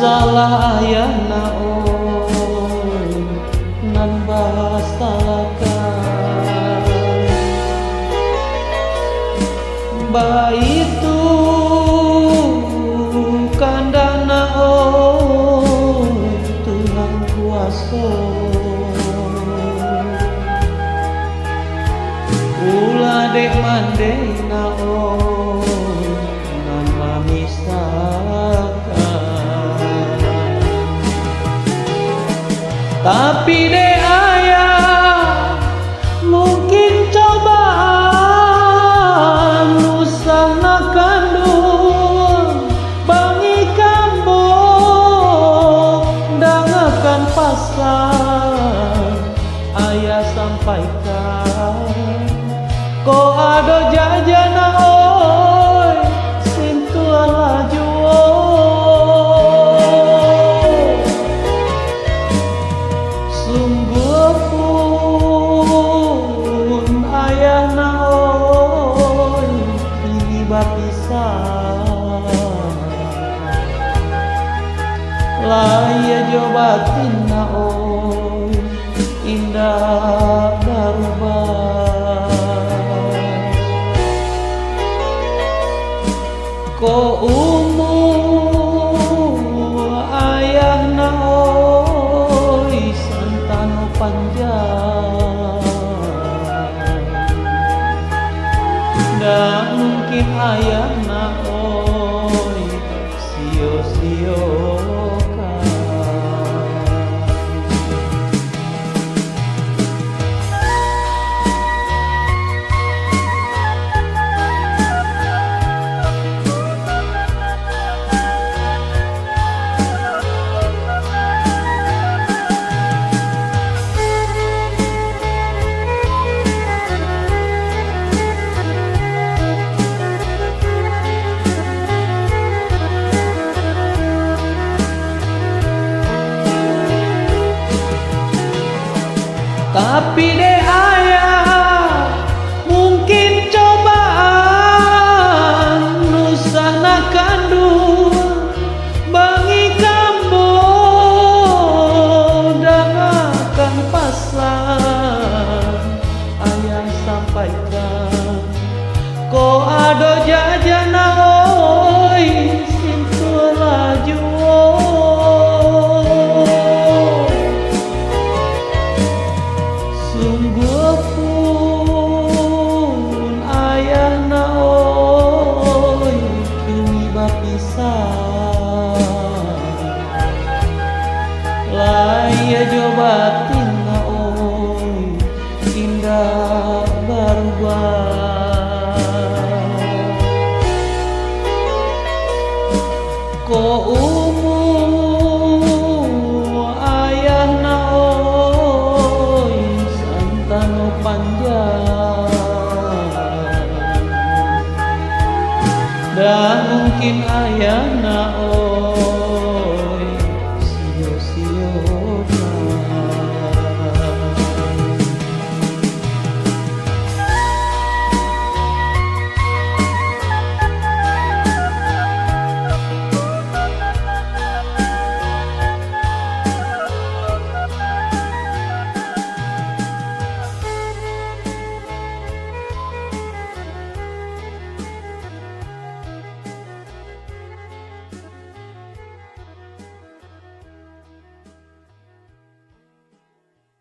salah ayah naon nan basalakan baitu kanda naon Tuhan kuasa ulah dek mandai naon nan mamisakan tapi dek ayah mungkin cobaan usahna kandung bangi kambung dangakan pasang ayah sampaikan ko ado jajana oi sintuan laju sungguh pun ayah naon kini bapisah laya jobatin naon indah darubah ko umur ayah naoi santano panjang dan mungkin ayah naoi sio-siokan tapi deh ayah mungkin cobaan nusana kandung bangi kambung dangakan pasang ayah sampaikan ko ado jajana oi sintu laju sungguh pun ayah naoi kini bapisah laya jobatin naoi indah barubah ko umur ayah naoi santano panjang dan mungkin ayah